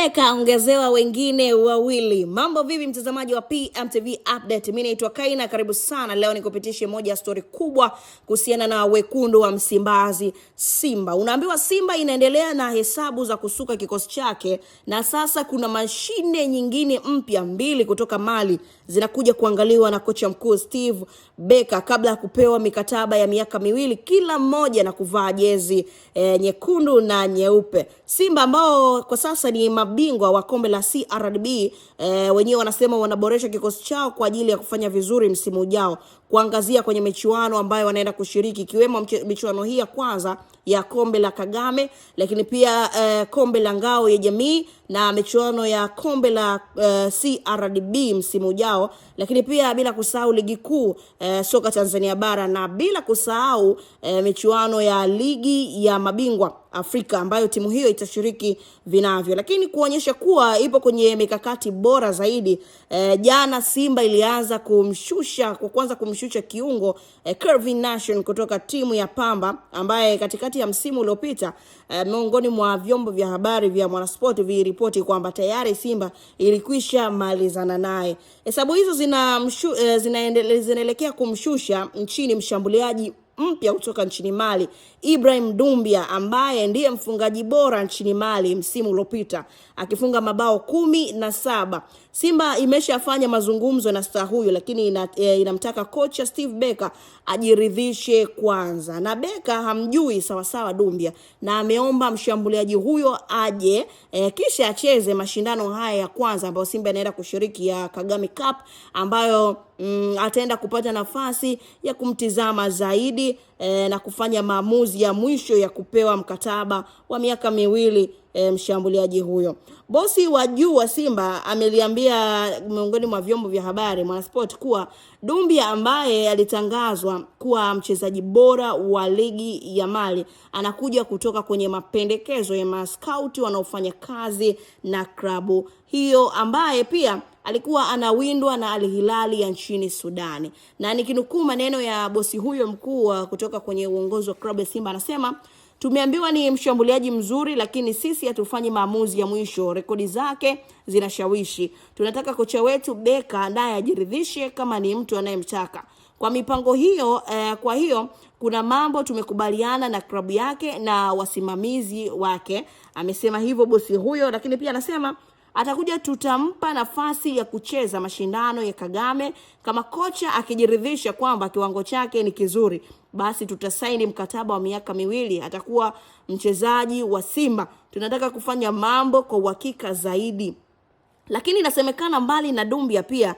Beka ongezewa wengine wawili. Mambo vipi mtazamaji wa PMTV Update? Mimi naitwa Kaina, karibu sana. Leo nikupitishe moja ya story kubwa kuhusiana na wekundu wa Msimbazi, Simba. Unaambiwa Simba inaendelea na hesabu za kusuka kikosi chake, na sasa kuna mashine nyingine mpya mbili kutoka Mali zinakuja kuangaliwa na kocha mkuu Steve Beka kabla ya kupewa mikataba ya miaka miwili kila mmoja na kuvaa jezi nyekundu na nyeupe. Simba ambao kwa sasa ni mabingwa wa kombe la CRDB wenyewe wanasema wanaboresha kikosi chao kwa ajili ya kufanya vizuri msimu ujao, kuangazia kwenye michuano ambayo wanaenda kushiriki, ikiwemo michuano hii ya kwanza ya kombe la Kagame, lakini pia kombe la ngao ya jamii na michuano ya kombe la CRDB msimu ujao, lakini pia bila kusahau ligi kuu soka Tanzania bara, na bila kusahau michuano ya ligi ya mabingwa Afrika ambayo timu hiyo itashiriki vinavyo. Lakini kuonyesha kuwa ipo kwenye mikakati bora zaidi, jana Simba ilianza kumshusha kiungo Kelvin Nation kutoka timu ya Pamba, ambaye katikati ya msimu uliopita miongoni mwa vyombo vya habari vya Mwanasport viliripoti kwamba tayari Simba ilikwisha malizana naye. Hesabu hizo zinaelekea kumshusha nchini mshambuliaji mpya kutoka nchini Mali, Ibrahim Doumbia, ambaye ndiye mfungaji bora nchini Mali msimu uliopita akifunga mabao 17. Simba imeshafanya mazungumzo na star huyo, lakini inamtaka kocha Steve Beka ajiridhishe kwanza, na Beka hamjui sawasawa Doumbia, na ameomba mshambuliaji huyo aje kisha acheze mashindano haya ya kwanza ambayo Simba inaenda kushiriki ya Kagame Cup, ambayo ataenda kupata nafasi ya kumtizama zaidi na kufanya maamuzi ya mwisho ya kupewa mkataba wa miaka miwili mshambuliaji huyo. Bosi wa juu wa Simba ameliambia miongoni mwa vyombo vya habari Mwanasport kuwa Doumbia, ambaye alitangazwa kuwa mchezaji bora wa ligi ya Mali, anakuja kutoka kwenye mapendekezo ya maskauti wanaofanya kazi na klabu hiyo, ambaye pia alikuwa anawindwa na Al Hilal ya nchini Sudani. Na nikinukuu maneno ya bosi huyo mkuu kutoka kwenye uongozi wa klabu ya Simba, anasema, tumeambiwa ni mshambuliaji mzuri, lakini sisi hatufanyi maamuzi ya mwisho. Rekodi zake zinashawishi. Tunataka kocha wetu Beka naye ajiridhishe kama ni mtu anayemtaka. Kwa mipango hiyo, kwa hiyo kuna mambo tumekubaliana na klabu yake na wasimamizi wake. Amesema hivyo bosi huyo, lakini pia anasema atakuja, tutampa nafasi ya kucheza mashindano ya Kagame. Kama kocha akijiridhisha kwamba kiwango chake ni kizuri, basi tutasaini mkataba wa miaka miwili, atakuwa mchezaji wa Simba. Tunataka kufanya mambo kwa uhakika zaidi. Lakini inasemekana mbali na Doumbia pia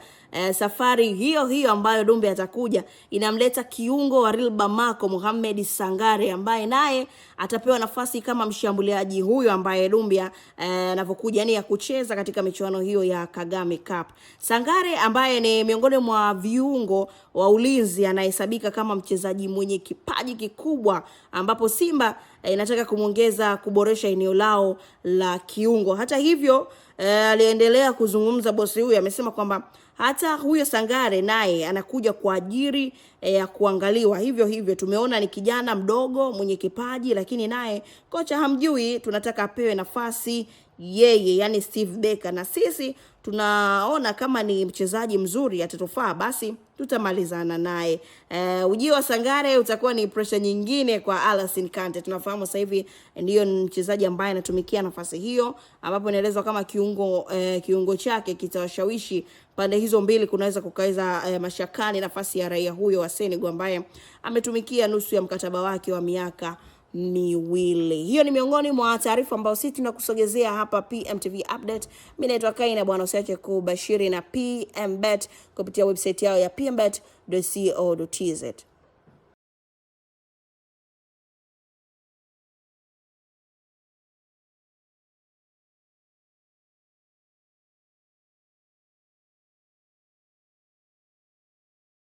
safari hiyo ambayo Doumbia atakuja inamleta kiungo wa Real Bamako Mohamed Sangare, ambaye naye atapewa nafasi kama mshambuliaji huyo ambaye Doumbia anavyokuja ya kucheza katika michuano hiyo ya Kagame Cup. Sangare ambaye ni miongoni mwa viungo wa ulinzi anahesabika kama mchezaji mwenye kipaji kikubwa, ambapo Simba inataka kumongeza kuboresha eneo lao la kiungo. Hata hivyo aliendelea kuzungumza bosi huyu, amesema kwamba hata huyo Sangare naye anakuja kwa ajili ya kuangaliwa. Hivyo tumeona ni kijana mdogo mwenye kipaji, lakini naye kocha hamjui, tunataka apewe nafasi yeye, yani Steve Beka, na sisi tunaona kama ni mchezaji mzuri atatufaa, basi tutamalizana naye. Ujio wa Sangare utakuwa ni pressure nyingine kwa Alassane Kante. Tunafahamu sasa hivi ndio mchezaji ambaye anatumikia nafasi hiyo, ambapo inaelezwa kama kiungo chake kitawashawishi pande hizo mbili, kunaweza kukaweza mashakani nafasi ya raia huyo wa Senegal ambaye ametumikia nusu ya mkataba wake wa miaka miwili. Hiyo ni miongoni mwa taarifa ambazo sisi tunakusogezea hapa PMTV Update. Mimi naitwa Kaina bwana, usiache kubashiri na PMBet kupitia website yao ya pmbet.co.tz.